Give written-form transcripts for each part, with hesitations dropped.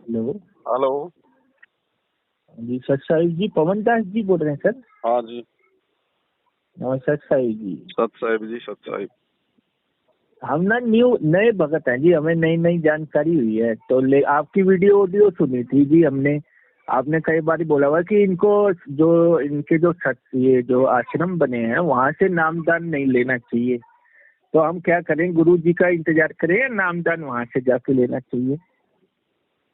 Hello. Hello. जी सत साहिब जी, पवन दास जी बोल रहे हैं सर? हाँ जी। सत साहिब जी, सत साहिब जी, सत साहिब। हम ना नए भगत हैं जी, हमें नई नई जानकारी हुई है तो आपकी वीडियो ऑडियो सुनी थी जी हमने। आपने कई बार बोला हुआ कि इनको इनके ये जो आश्रम बने हैं वहाँ से नामदान नहीं लेना चाहिए, तो हम क्या करें? गुरु जी का इंतजार करें या नामदान वहाँ से जाके लेना चाहिए?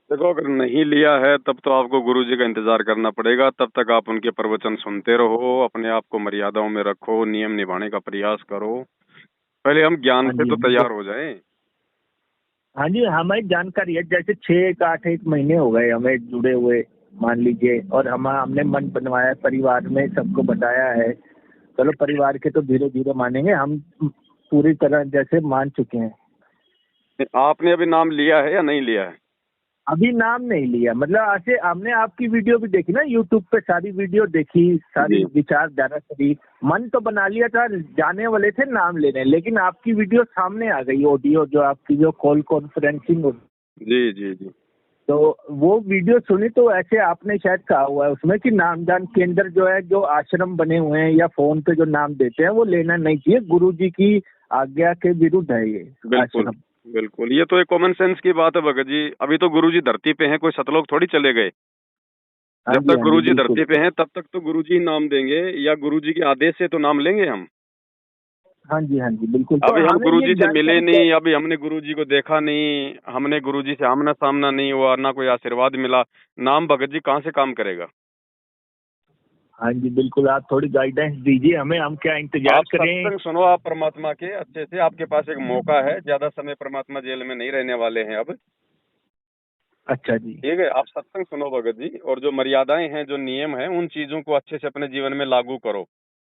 देखो, अगर नहीं लिया है तब तो आपको गुरुजी का इंतजार करना पड़ेगा। तब तक आप उनके प्रवचन सुनते रहो, अपने आप को मर्यादाओं में रखो, नियम निभाने का प्रयास करो। पहले हम ज्ञान हाँ से जी, तो तैयार हो जाएं। हाँ जी, हमें जानकारी है। जैसे 6 8 महीने हो गए हमें जुड़े हुए, मान लीजिए, और हमने मन बनवाया, परिवार में सबको बताया है। चलो परिवार के तो धीरे धीरे मानेंगे, हम पूरी तरह जैसे मान चुके हैं। आपने अभी नाम लिया है या नहीं लिया है? अभी नाम नहीं लिया, मतलब ऐसे हमने आपकी वीडियो भी देखी ना, यूट्यूब पे सारी वीडियो देखी, सारी जी। विचारधारा करी, मन तो बना लिया था, जाने वाले थे नाम लेने, लेकिन आपकी वीडियो सामने आ गई, ऑडियो जो आपकी जो कॉल कॉन्फ्रेंसिंग होती। जी जी जी। तो वो वीडियो सुनी तो ऐसे आपने शायद कहा हुआ है उसमें कि नामदान केंद्र जो है, जो आश्रम बने हुए हैं या फोन पे जो नाम देते हैं वो लेना नहीं चाहिए, गुरु जी की आज्ञा के विरुद्ध है ये बिल्कुल आश्रम। बिल्कुल, ये तो एक कॉमन सेंस की बात है भगत जी। अभी तो गुरुजी धरती पे हैं, कोई सतलोक थोड़ी चले गए। हाँ जब जी, तक हाँ जी, गुरुजी बिल्कुल। धरती पे हैं तब तक तो गुरुजी नाम देंगे, या गुरुजी के आदेश से तो नाम लेंगे हम। हाँ जी, हाँ जी, बिल्कुल। तो अभी हम हमें ये गुरुजी से मिले जानकारी क्या? नहीं, अभी हमने गुरुजी को देखा नहीं, हमने गुरुजी से आमना सामना नहीं हुआ, ना कोई आशीर्वाद मिला। नाम भगत जी कहाँ से काम करेगा? हाँ जी, बिल्कुल, आप थोड़ी गाइडेंस दीजिए हमें, हम क्या इंतजार आप करें? सत्संग सुनो, आप परमात्मा के अच्छे से। आपके पास एक मौका है, ज्यादा समय परमात्मा जेल में नहीं रहने वाले हैं अब। अच्छा जी। ठीक है, आप सत्संग सुनो भगत जी, और जो मर्यादाएं हैं, जो नियम हैं, उन चीजों को अच्छे से अपने जीवन में लागू करो।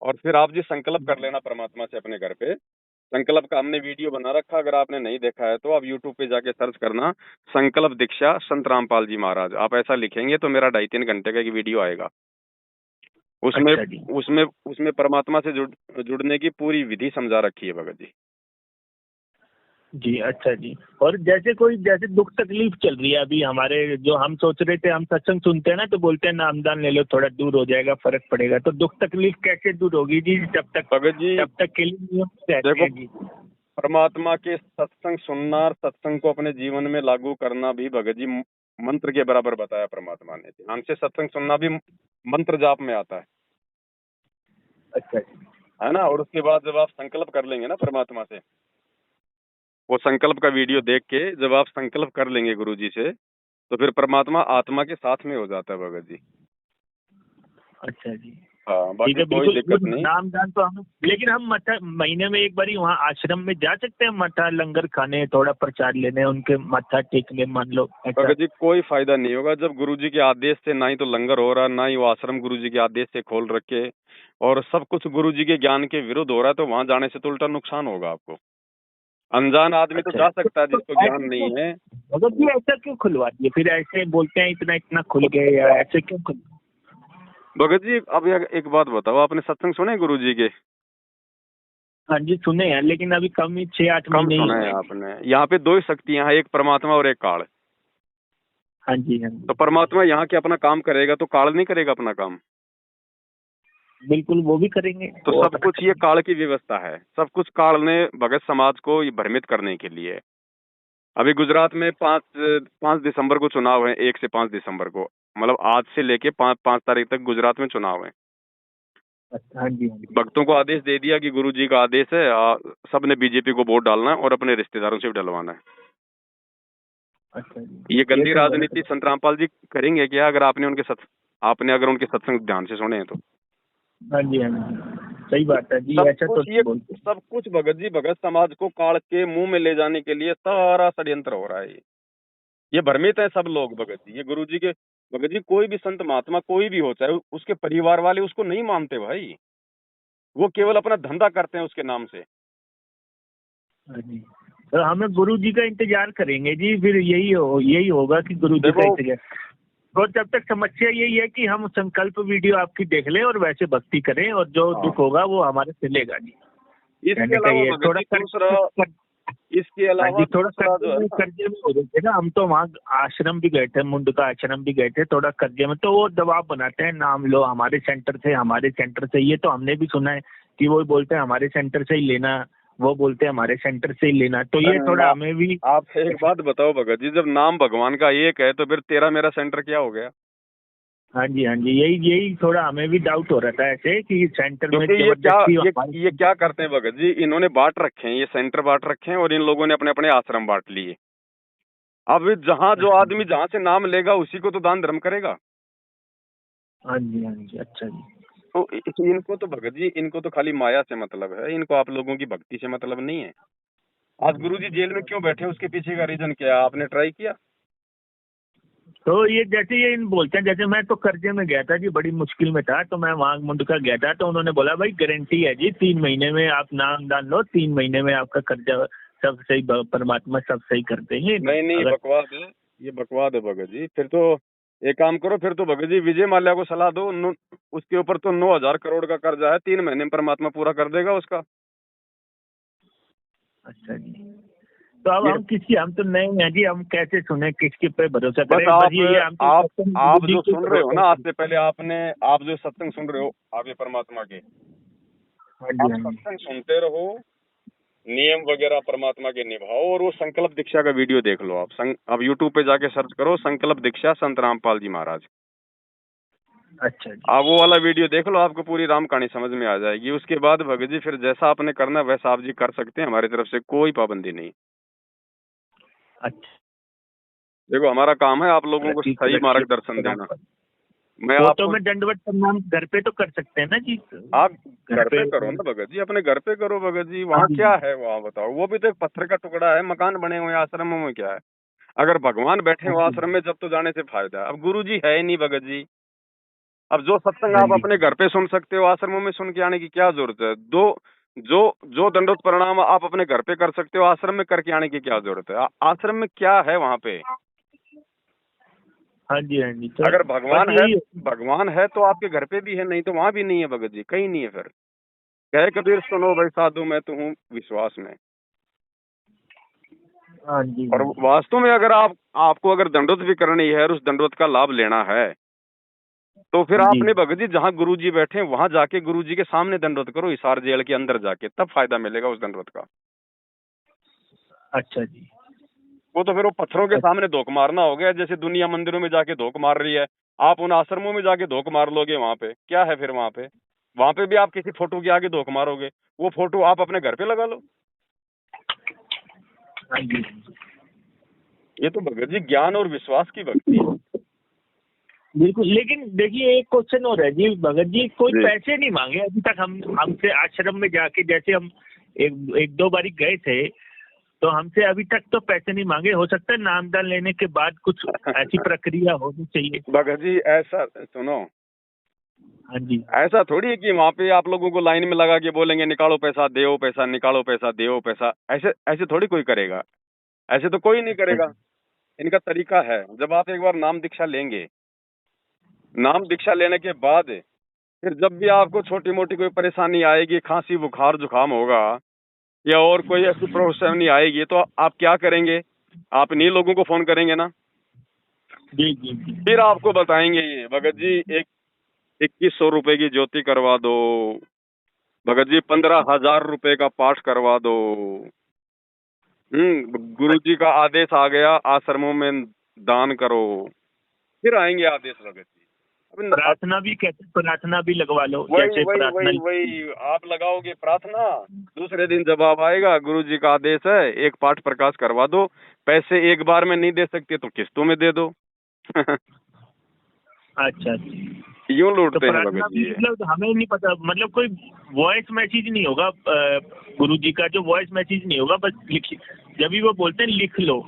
और फिर आप जी संकल्प कर लेना परमात्मा से अपने घर पे। संकल्प का हमने वीडियो बना रखा, अगर आपने नहीं देखा है तो आप यूट्यूब पे जाके सर्च करना, संकल्प दीक्षा संत रामपाल जी महाराज। आप ऐसा लिखेंगे तो मेरा 2.5 3 घंटे का एक वीडियो आएगा। उसमें अच्छा जी। उसमें उसमें परमात्मा से जुड़ने की पूरी विधि समझा रखी है भगत जी। जी, अच्छा जी। और जैसे दुख तकलीफ चल रही है अभी हमारे, जो हम सोच रहे थे, हम सत्संग सुनते हैं ना तो बोलते हैं नामदान ले लो, थोड़ा दूर हो जाएगा, फर्क पड़ेगा, तो दुख तकलीफ कैसे दूर होगी जी? भगत जी तब तक के लिए नियम रहते देखो, हैं जी। परमात्मा के सत्संग सुनना और सत्संग को अपने जीवन में लागू करना भी भगत जी मंत्र के बराबर बताया परमात्मा ने। ध्यान से सत्संग सुनना भी मंत्र जाप में आता अच्छा जी। है ना। और उसके बाद जब आप संकल्प कर लेंगे ना परमात्मा से, वो संकल्प का वीडियो देख के जब आप संकल्प कर लेंगे गुरु जी से, तो फिर परमात्मा आत्मा के साथ में हो जाता है भगत जी। अच्छा जी। हाँ, ठीक बाकी है, कोई बिल्कुल। वो दिक्कत नहीं। नामदान तो हम, लेकिन हम मठा महीने में एक बार वहाँ आश्रम में जा सकते हैं, मठा लंगर खाने, थोड़ा प्रसाद लेने, उनके मत्था टेकने, मान लो ऐसा? भगत जी कोई फायदा नहीं होगा जब गुरुजी के आदेश से ना ही तो लंगर हो रहा, ना ही वो आश्रम गुरुजी के आदेश से खोल रखे, और सब कुछ गुरुजी के ज्ञान के विरुद्ध हो रहा है, तो वहां जाने से तो उल्टा नुकसान होगा आपको। अनजान आदमी तो अच्छा, जा सकता है तो जिसको ज्ञान ऐसे क्यों? नहीं है। मतलब ये ऐसा क्यों खुलवा दिए फिर? ऐसे बोलते हैं इतना इतना खुल गए, या ऐसे क्यों खुल? भगत जी अब एक बात बताओ, आपने सत्संग सुने गुरुजी के? हाँ जी, सुने हैं, लेकिन अभी कम ही 6 8 कम महीने ही सुना हुए है हैं जी। आपने? यहाँ पे दो ही शक्तियां हैं, एक परमात्मा और एक काल। हाँ जी, हाँ तो जी, परमात्मा यहाँ के अपना काम करेगा तो काल नहीं करेगा अपना काम? बिल्कुल, वो भी करेंगे, तो वो सब अपना कुछ ये करेंगे। काल की व्यवस्था है, सब कुछ काल ने भगत समाज को ये भ्रमित करने के लिए। अभी गुजरात में 5 दिसंबर को चुनाव है, 1 से 5 दिसंबर को, मतलब आज से लेके 5 तारीख तक गुजरात में चुनाव है। अच्छा, हाँ जी, हाँ जी। भक्तों को आदेश दे दिया कि गुरु जी का आदेश है, सबने बीजेपी को वोट डालना है और अपने रिश्तेदारों से भी डलवाना है। अच्छा जी, ये ये गंदी तो गलत राजनीति है। संत रामपाल जी करेंगे क्या? अगर आपने अगर उनके सत्संग ध्यान से सुने हैं तो। हाँ जी, हाँ जी, सही बात है जी, सब ऐसा तो कुछ ये नहीं बोलते। सब कुछ भगत जी, भगत समाज को काल के मुंह में ले जाने के लिए सारा षड्यंत्र हो रहा है। ये भ्रमित है सब लोग भगत जी। ये गुरु जी के भगत जी, कोई भी संत महात्मा कोई भी हो, चाहे उसके परिवार वाले उसको नहीं मानते भाई, वो केवल अपना धंधा करते हैं उसके नाम से। हाँ जी, तो हमें गुरु जी का इंतजार करेंगे जी, फिर यही होगा कि गुरु जी का देखो, इंतजार। तो जब तक समस्या यही है कि हम संकल्प वीडियो आपकी देख लें और वैसे भक्ति करें, और जो हाँ, दुख होगा वो हमारे चलेगा जी। इसके कहने का अलावा ये भगत थोड़ा जी दूसरा, इसके हाँ अलावा जी, थोड़ा दूसरा जो है ना, कर्जे में हो रहे थे ना हम, तो वहाँ आश्रम भी गए थे, मुंडका आश्रम भी गए थे, थोड़ा कर्जे में। तो वो दबाव बनाते हैं, नाम लो हमारे सेंटर से, हमारे सेंटर से। ये तो हमने भी सुना है कि वो बोलते हैं हमारे सेंटर से ही लेना, वो बोलते हैं हमारे सेंटर से ही लेना। तो ये थोड़ा हमें भी। आप एक बात बताओ भगत जी, जब नाम भगवान का एक है तो फिर तेरा मेरा सेंटर क्या हो गया? हाँ जी, हाँ जी, यही यही थोड़ा हमें भी डाउट हो रहा था ऐसे कि सेंटर में क्योंकि जबरदस्ती ये क्या करते हैं भगत जी, इन्होंने बांट रखे हैं, ये सेंटर बांट रखे हैं और इन लोगों ने अपने अपने आश्रम बांट लिए। अब जहाँ जो आदमी जहाँ से नाम लेगा उसी को तो दान धर्म करेगा। हाँ जी, हाँ जी, अच्छा जी। तो इनको तो भगत जी, इनको तो खाली माया से मतलब है, इनको आप लोगों की भक्ति से मतलब नहीं है। आज गुरुजी जेल में क्यों बैठे, उसके पीछे का रीजन क्या है? आपने ट्राई किया? तो ये जैसे ये इन बोलते हैं, जैसे मैं तो कर्जे में गया था जी, बड़ी मुश्किल में था, तो मैं वहाँ मुंडका गया था, तो उन्होंने बोला भाई गारंटी है जी, 3 महीने में आप नाम डाल लो, 3 महीने में आपका कर्जा सब सही, परमात्मा सब सही कर देंगे। नहीं नहीं, अगर बकवास है, ये बकवास है भगत जी। फिर तो एक काम करो, फिर तो भगत जी विजय माल्या को सलाह दो, उसके ऊपर तो 9,000 करोड़ का कर्जा है, 3 महीने में परमात्मा पूरा कर देगा उसका। अच्छा जी, तो अब ये हम तो नए हैं जी, हम कैसे सुने, किसके पे भरोसा बस करें? बस ये हम तो आप बुद्धि जो पे सुन रहे हो भरोसा ना, आज करें। से पहले आप जो सत्संग सुन रहे हो, आप ये परमात्मा के, हाँ जी, आप हाँ जी, सत्संग सुनते रहो, नियम वगैरह परमात्मा के निभाओ, और वो संकल्प दीक्षा का वीडियो देख लो। आप यूट्यूब पे जाके सर्च करो संकल्प दीक्षा संत रामपाल जी महाराज। अच्छा जी, आप वो वाला वीडियो देख लो, आपको पूरी राम कहानी समझ में आ जाएगी। उसके बाद भगत जी फिर जैसा आपने करना है वैसा आप जी कर सकते हैं, हमारी तरफ से कोई पाबंदी नहीं। अच्छा। देखो हमारा काम है आप लोगों को तरक्की सही तरक्की मार्गदर्शन देना। मैं वो तो आपको, मैं दंडवत प्रणाम घर पे तो कर सकते हैं ना जी, आप घर घर पे। पे करो ना भगत जी, अपने घर पे करो भगत जी। हाँ वहाँ जी, क्या है, वहाँ बताओ, वो भी तो एक पत्थर का टुकड़ा है, मकान बने हुए हैं, आश्रमों में क्या है? अगर भगवान बैठे हाँ हो जी, आश्रम में जब तो जाने से फायदा है। अब गुरु जी है ही नहीं भगत जी। अब जो सत्संग हाँ आप जी, अपने घर पे सुन सकते हो, आश्रमों में सुन के आने की क्या जरूरत है? दो जो जो दंडोत प्रणाम आप अपने घर पे कर सकते हो, आश्रम में करके आने की क्या जरूरत है? आश्रम में क्या है वहाँ पे? हाँ जी, हाँ जी, तो अगर बस यही। भगवान है तो आपके घर पे भी है, नहीं तो वहाँ भी नहीं है भगत जी, कहीं नहीं है। फिर कहे कबीर सुनो भाई साधु, मैं तो हूँ विश्वास में। हाँ जी, और हाँ जी, वास्तव में अगर आपको अगर दंडोत भी करनी है और उस दंडोत का लाभ लेना है, तो फिर जी, आपने भगत जी जहाँ गुरुजी बैठे हैं वहां जाके गुरुजी के सामने दंडवत करो, हिसार जेल के अंदर जाके, तब फायदा मिलेगा उस दंडवत का। अच्छा जी, वो तो फिर वो पत्थरों के अच्छा, सामने धोख मारना हो गया, जैसे दुनिया मंदिरों में जाके धोख मार रही है। आप उन आश्रमों में जाके धोख मार लोगे, वहां पे क्या है? फिर वहां पे भी आप किसी फोटो के आगे धोख मारोगे, वो फोटो आप अपने घर पे लगा लो। हाँ जी, ये तो भगत जी ज्ञान और विश्वास की भक्ति है। बिल्कुल। लेकिन देखिए एक क्वेश्चन और है जी भगत जी, कोई जी पैसे नहीं मांगे अभी तक हम हमसे आश्रम में जाके, जैसे हम एक दो बारी गए थे, तो हमसे अभी तक तो पैसे नहीं मांगे। हो सकता है नामदान लेने के बाद कुछ ऐसी प्रक्रिया होनी चाहिए। भगत जी ऐसा सुनो, हाँ जी, ऐसा थोड़ी है कि वहां पे आप लोगों को लाइन में लगा के बोलेंगे निकालो पैसा, देओ पैसा, निकालो पैसा, देओ पैसा। ऐसे ऐसे थोड़ी कोई करेगा, ऐसे तो कोई नहीं अच्छा करेगा। जी, इनका तरीका है, जब आप एक बार नाम दीक्षा लेंगे, नाम दीक्षा लेने के बाद फिर जब भी आपको छोटी मोटी कोई परेशानी आएगी, खांसी बुखार जुकाम होगा या और कोई ऐसी परेशानी आएगी, तो आप क्या करेंगे? आप इन्हीं लोगों को फोन करेंगे ना। जी, जी, जी, फिर आपको बताएंगे ये भगत जी एक 2,100 रुपए की ज्योति करवा दो, भगत जी 15,000 रुपए का पाठ करवा दो। गुरु जी का आदेश आ गया, आश्रमों में दान करो। फिर आएंगे आदेश भगत जी। अब प्रार्थना भी, कहते प्रार्थना भी लगवा लो, वही जैसे वही प्रार्थना। वही वही आप लगाओगे प्रार्थना, दूसरे दिन जवाब आएगा गुरु जी का आदेश है, एक पाठ प्रकाश करवा दो। पैसे एक बार में नहीं दे सकते तो किस्तों में दे दो। अच्छा अच्छा, यूं तो लूटते हैं प्रार्थना भगत भी जी ये। मतलब हमें नहीं पता, मतलब कोई वॉइस मैसेज नहीं होगा गुरु जी का, जो वॉइस मैसेज नहीं होगा, बस लिख, जब भी वो बोलते हैं लिख लो,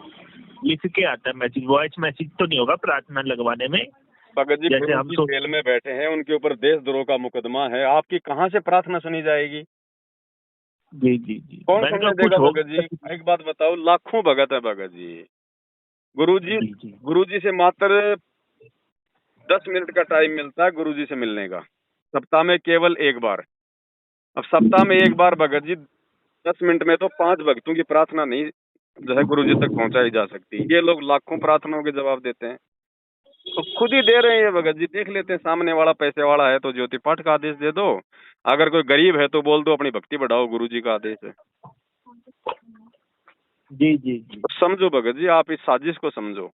लिख के आता है मैसेज, वॉइस मैसेज तो नहीं होगा प्रार्थना लगवाने में। भगत जी जैसे गुरु हम जी जेल में बैठे हैं, उनके ऊपर देशद्रोह का मुकदमा है, आपकी कहाँ से प्रार्थना सुनी जाएगी? जी जी जी, कौन मैंने कहा सुनने कुछ देगा भगत होगा। जी? एक बात बताओ, लाखों भगत है भगत जी। गुरु जी जी जी, गुरु जी से मात्र 10 मिनट का टाइम मिलता है गुरु जी से मिलने का, सप्ताह में केवल एक बार। अब सप्ताह में एक बार भगत जी 10 मिनट में तो 5 भक्तों की प्रार्थना नहीं जो है गुरु जी तक पहुंचाई जा सकती। ये लोग लाखों प्रार्थनाओं के जवाब देते हैं, तो खुद ही दे रहे हैं ये भगत जी। देख लेते हैं, सामने वाला पैसे वाला है तो ज्योति पाठ का आदेश दे दो, अगर कोई गरीब है तो बोल दो अपनी भक्ति बढ़ाओ, गुरु जी का आदेश है। जी जी जी। तो समझो भगत जी, आप इस साजिश को समझो,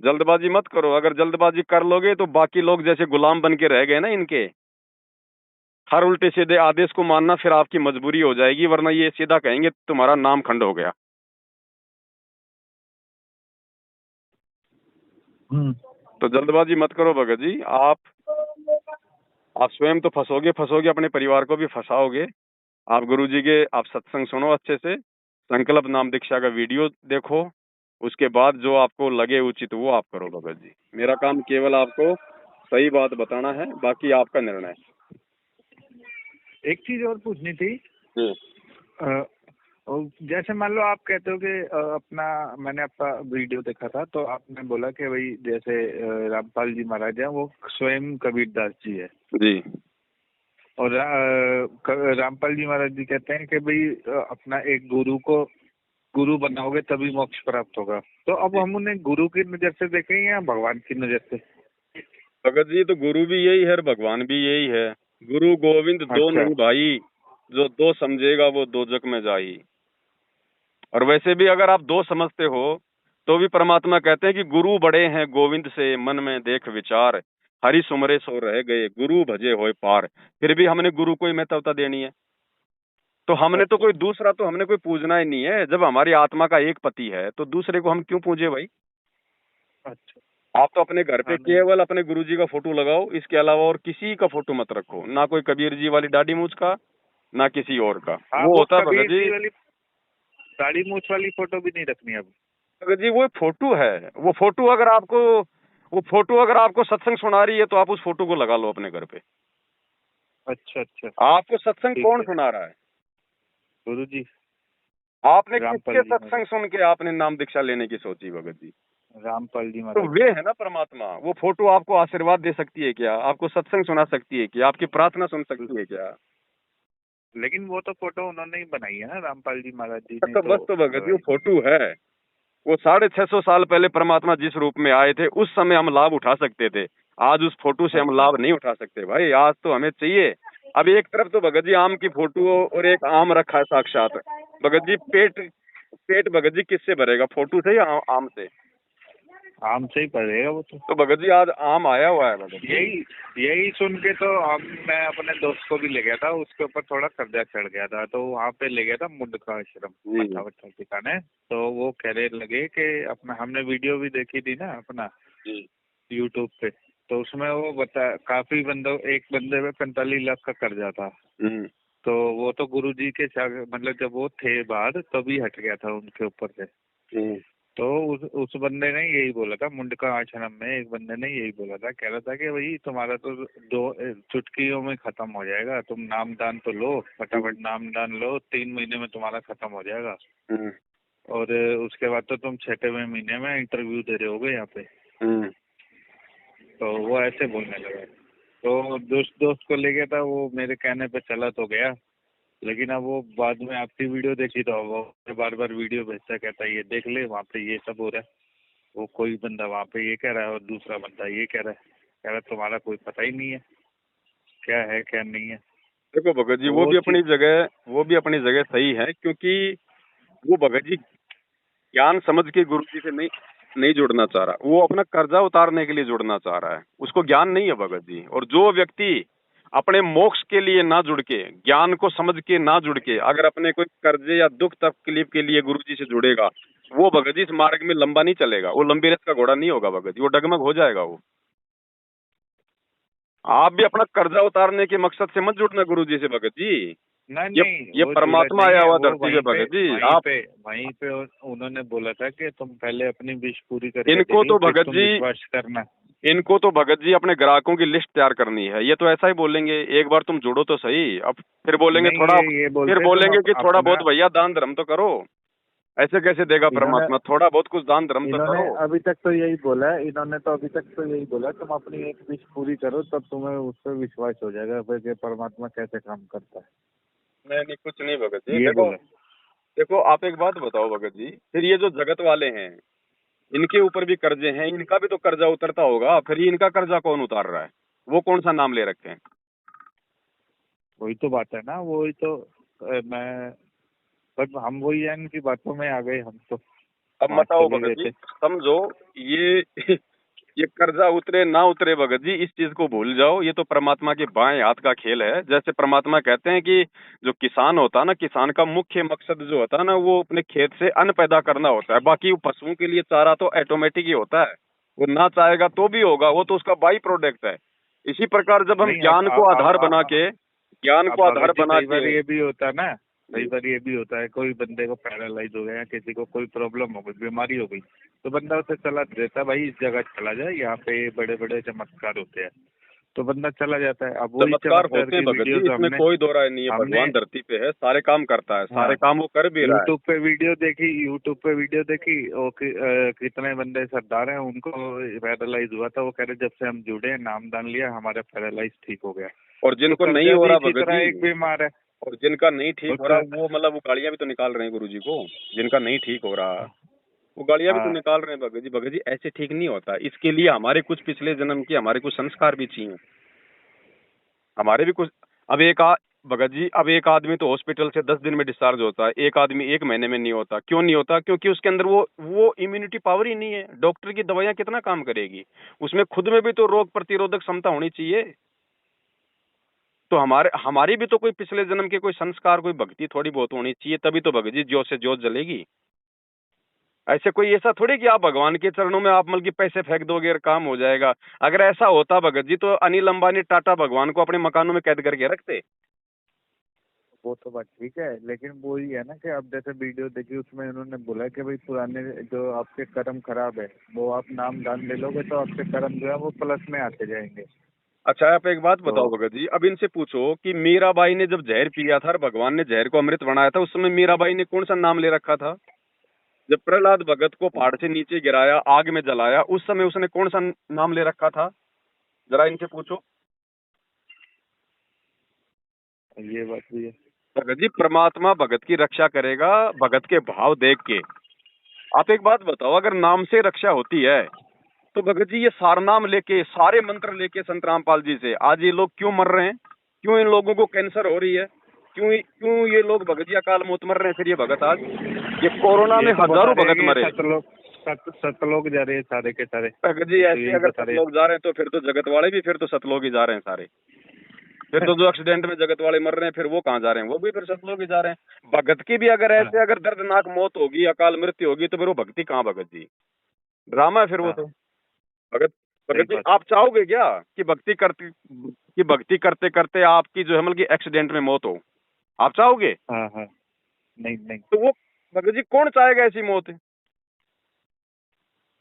जल्दबाजी मत करो। अगर जल्दबाजी कर लोगे तो बाकी लोग जैसे गुलाम बन के रह गए ना इनके, हर उल्टे सीधे आदेश को मानना फिर आपकी मजबूरी हो जाएगी, वरना ये सीधा कहेंगे तुम्हारा नाम खंड हो गया। तो जल्दबाजी मत करो भगत जी। आप स्वयं तो फंसोगे, अपने परिवार को भी फंसाओगे। आप गुरु जी के आप सत्संग सुनो अच्छे से, संकल्प नाम दीक्षा का वीडियो देखो, उसके बाद जो आपको लगे उचित वो आप करो भगत जी। मेरा काम केवल आपको सही बात बताना है, बाकी आपका निर्णय। एक चीज और पूछनी थी। जी और जैसे मान लो आप कहते हो कि अपना मैंने आपका वीडियो देखा था, तो आपने बोला कि भाई जैसे रामपाल जी महाराज हैं वो स्वयं कबीरदास जी है जी और रामपाल जी महाराज जी कहते हैं कि भाई अपना एक गुरु को गुरु बनाओगे तभी मोक्ष प्राप्त होगा। तो अब हम उन्हें गुरु की नजर से देखें या भगवान की नजर से? भगत जी, तो गुरु भी यही है और भगवान भी यही है। गुरु गोविंद दो अच्छा। नहीं भाई, जो दो समझेगा वो दोजक में जाई। और वैसे भी अगर आप दो समझते हो तो भी परमात्मा कहते हैं कि गुरु बड़े हैं गोविंद से, मन में देख विचार, हरि सुमरे सो रह गए, गुरु भजे होए पार। फिर भी हमने गुरु को ही महत्वता देनी है। तो हमने तो कोई दूसरा तो हमने कोई पूजना ही नहीं है। जब हमारी आत्मा का एक पति है तो दूसरे को हम क्यों पूजे भाई? अच्छा। आप तो अपने घर पे हाँ, नहीं। केवल अपने गुरुजी का फोटो लगाओ, इसके अलावा और किसी का फोटो मत रखो, ना कोई कबीर जी वाली दाढ़ी मूछ का, ना किसी और का। हाँ, वो वो होता है भगत कबीर जी। जी वाली दाढ़ी मूछ वाली फोटो भी नहीं रखनी अब। भगत जी वो फोटो है, वो फोटो अगर आपको सत्संग सुना रही है तो आप उस फोटो को लगा लो अपने घर पे। अच्छा अच्छा। आपको सत्संग ठीक कौन है। सुना रहा है? गुरु जी। आपने रामपाल किसके जी महाराज। सत्संग सुन के आपने नाम दीक्षा लेने की सोची भगत जी? रामपाल जी तो महाराज। वे है ना परमात्मा। वो फोटो आपको आशीर्वाद दे सकती है क्या? आपको सत्संग सुना सकती है क्या? आपकी प्रार्थना सुन सकती है क्या? लेकिन वो तो फोटो उन्होंने ही बनाई है ना, रामपाल जी महाराज जी ने तो तो बस तो भगत जी वो लगाई। फोटो है। वो 650 साल पहले परमात्मा जिस रूप में आए थे उस समय हम लाभ उठा सकते थे। आज उस फोटो से हम अच्छा। लाभ नहीं उठा सकते भाई। आज तो हमें चाहिए। अब एक तरफ तो भगत जी आम की फोटो और एक आम रखा है साक्षात। भगत जी पेट पेट भगत जी किससे भरेगा, फोटो से या आम से? आम से ही पड़ेगा वो तो। तो भगत जी आज आम आया हुआ है भगत जी। यही यही सुन के तो मैं अपने दोस्त को भी ले गया था, उसके ऊपर थोड़ा कर्जा चढ़ गया था, तो वहाँ पे ले गया था मुंडका आश्रम जी मत्था वत्था सिखाने। तो वो कहने लगे कि अपना हमने वीडियो भी देखी थी ना अपना जी यूट्यूब पे, तो उसमें वो बता काफी एक बंदे पे 45 लाख का कर्जा था। हम्म, तो वो तो गुरु जी के मतलब जब वो थे बाहर तभी हट गया था उनके ऊपर से। हम्म, तो उस बंदे ने यही बोला था, मुंडका आश्रम में एक बंदे ने यही बोला था, कह रहा था कि भाई तुम्हारा तो दो चुटकियों में खत्म हो जाएगा, तुम नाम दान तो लो, फटाफट नाम दान लो, 3 महीने में तुम्हारा खत्म हो जाएगा। हम्म, और उसके बाद तो तुम 6वें महीने में इंटरव्यू दे रहे होगे यहाँ पे। हम्म। तो वो ऐसे बोलने लगा। तो दोस्त को ले गया था, वो मेरे कहने पे चला तो गया, लेकिन अब वो बाद में आपकी वीडियो देखी तो वो बार बार वीडियो भेजता, कहता है ये देख ले वहाँ पे ये सब हो रहा है। वो कोई बंदा वहाँ पे ये कह रहा है और दूसरा बंदा ये कह रहा है, कह रहा है तुम्हारा कोई पता ही नहीं है क्या है क्या नहीं है। देखो भगत जी, तो वो वो भी चीज। अपनी जगह सही है, क्योंकि वो भगत जी ज्ञान समझ के गुरु जी से नहीं जुड़ना चाह रहा। वो अपना कर्जा उतारने के लिए जुड़ना चाह रहा है, उसको ज्ञान नहीं है भगत जी। और जो व्यक्ति अपने मोक्ष के लिए ना जुड़ के, ज्ञान को समझ के ना जुड़ के, अगर अपने कोई कर्जे या दुख तकलीफ के लिए गुरु जी से जुड़ेगा, वो भगत जी इस मार्ग में लंबा नहीं चलेगा। वो लंबी रेस का घोड़ा नहीं होगा भगत जी, वो डगमग हो जाएगा वो। आप भी अपना कर्जा उतारने के मकसद से मत जुड़ना गुरु जी से भगत जी। नहीं ये नहीं, ये वो जुड़ा परमात्मा नहीं आया है, हुआ वो धरती पे भगत जी। आप वहीं पे उन्होंने बोला था कि तुम पहले अपनी विश पूरी करके इनको देख लो तो फिर भगत तुम जी विश्वास करना। इनको तो भगत जी अपने ग्राहकों की लिस्ट तैयार करनी है। ये तो ऐसा ही बोलेंगे, एक बार तुम जुड़ो तो सही। अब फिर बोलेंगे नहीं, थोड़ा, ये फिर बोलते तुम बोलेंगे कि थोड़ा अपना। बहुत भैया दान धर्म तो करो। ऐसे कैसे देगा इन्होंने परमात्मा? थोड़ा बहुत कुछ दान धर्म तो इन्होंने करो। अभी तक तो यही बोला है, इन्होंने तो अभी तक तो यही बोला, तुम अपनी एक विश पूरी करो तब तुम्हें उस पर विश्वास हो जाएगा फिर कि परमात्मा कैसे काम करता है। नहीं कुछ नहीं भगत जी। ये देखो बोला। देखो आप एक बात बताओ भगत जी, फिर ये जो जगत वाले हैं इनके ऊपर भी कर्जे हैं, इनका भी तो कर्जा उतरता होगा, फिर ये इनका कर्जा कौन उतार रहा है? वो कौन सा नाम ले रखे हैं? वही तो बात है ना, वही तो मैं, बस हम वही है, इनकी बातों में आ गए हम तो। अब वहाँ बताओ चले भगत गए जी, थे। समझो ये ये कर्जा उतरे ना उतरे भगत जी, इस चीज को भूल जाओ। ये तो परमात्मा के बाएं हाथ का खेल है। जैसे परमात्मा कहते हैं कि जो किसान होता है ना, किसान का मुख्य मकसद जो होता है ना, वो अपने खेत से अन्न पैदा करना होता है। बाकी वो पशुओं के लिए चारा तो ऑटोमेटिक ही होता है, वो ना चाहेगा तो भी होगा, वो तो उसका बाई प्रोडक्ट है। इसी प्रकार जब हम नहीं, ज्ञान को आधार बना के, ज्ञान अब को आधार भगत जी बना कई बार के। ये भी होता है ना, कई बार ये भी होता है, कोई बंदे को पैरालाइज हो गया या किसी को कोई प्रॉब्लम हो गई, बीमारी हो गई, तो बंदा उसे सलाह देता है, भाई इस जगह चला जाए, यहाँ पे बड़े बड़े चमत्कार होते हैं, तो बंदा चला जाता है। अब वही चमत्कार चमत्कार होते हैं की भगत जी, वीडियोस इसमें हमने कोई दो राय नहीं है। हमने भगवान धरती पे है, सारे काम करता है, हाँ, सारे काम वो कर भी रहा है। यूट्यूब पे वीडियो देखी, और कितने बंदे सरदार हैं, उनको पैरालाइज हुआ था, वो कह रहे जब से हम जुड़े, नाम दान लिया, हमारा पैरालाइज ठीक हो गया। और तो जिनको नहीं कर्जा हो भी रहा इसी भगत तरह जी, एक बीमार है। और जिनका नहीं ठीक हो रहा, और वो मतलब वो गालियां भी तो निकाल रहे हैं गुरु जी को। जिनका नहीं ठीक हो रहा वो गालियां भी तो हाँ, निकाल रहे हैं भगत जी। भगत जी ऐसे ठीक नहीं होता। इसके लिए हमारे कुछ पिछले जन्म के हमारे कुछ संस्कार भी चाहिए, हमारे भी कुछ। अब भगत जी, अब एक आदमी तो हॉस्पिटल से 10 दिन में डिस्चार्ज होता है, एक आदमी 1 महीने में नहीं होता। क्यों नहीं होता? क्योंकि उसके अंदर वो इम्यूनिटी पावर ही नहीं है। डॉक्टर की दवाइयां कितना काम करेगी? उसमें खुद में भी तो रोग प्रतिरोधक क्षमता होनी चाहिए। तो हमारी भी तो कोई पिछले जन्म के कोई संस्कार, कोई भक्ति थोड़ी बहुत होनी चाहिए, तभी तो भगत जी ज्योत से ज्योत जलेगी। ऐसे कोई ऐसा थोड़ी कि आप भगवान के चरणों में आप मतलब कि पैसे फेंक दोगे और काम हो जाएगा। अगर ऐसा होता भगत जी, तो अनिल अंबानी, टाटा भगवान को अपने मकानों में कैद करके रखते। वो तो बात ठीक है, लेकिन वो ही है ना कि अब जैसे वीडियो देखी, उसमें उन्होंने बोला कि भाई पुराने जो आपके कर्म खराब है, वो आप नाम दान ले लोगे तो आपके कर्म जो है वो प्लस में आते जाएंगे। अच्छा आप एक बात तो बताओ भगत जी, अब इनसे पूछो कि मीराबाई ने जब जहर पिया था और भगवान ने जहर को अमृत बनाया था, उस समय मीराबाई ने कौन सा नाम ले रखा था? जब प्रहलाद भगत को पहाड़ से नीचे गिराया, आग में जलाया, उस समय उसने कौन सा नाम ले रखा था? जरा इनसे पूछो। ये बात भी है। भगत जी परमात्मा भगत की रक्षा करेगा भगत के भाव देख के। आप एक बात बताओ, अगर नाम से रक्षा होती है तो भगत जी ये सारनाम लेके, सारे मंत्र लेके संत रामपाल जी से आज ये लोग क्यों मर रहे हैं? क्यों इन लोगों को कैंसर हो रही है? क्यों ये लोग भगत जी अकाल मौत मर रहे हैं? फिर ये भगत आज, ये कोरोना में ये तो बता हजारों रहे हैं भगत कि मरे। सत लोग जा रहे हैं सारे के सारे। भगत जी ये तो ऐसे यही अगर बता रहे हैं। सतलोग जा रहे हैं तो फिर तो जगत वाले भी, फिर तो सतलोग ही जा रहे हैं सारे। फिर तो जो एक्सीडेंट में जगत वाले मर रहे हैं, फिर वो कहाँ जा रहे हैं? वो भी फिर सतलोग ही जा रहे हैं। भगत की भी अगर हाँ, ऐसे अगर दर्दनाक मौत होगी, अकाल मृत्यु होगी, तो फिर वो भक्ति कहाँ भगत जी? ड्रामा है फिर वो हाँ, तो। भगत सही भगत जी बात। आप चाहोगे क्या कि भक्ति करते करते आपकी जो है मतलब कि एक्सीडेंट में मौत हो? आप चाहोगे? हाँ, हाँ, नहीं नहीं। तो वो भगत जी कौन चाहेगा ऐसी मौत?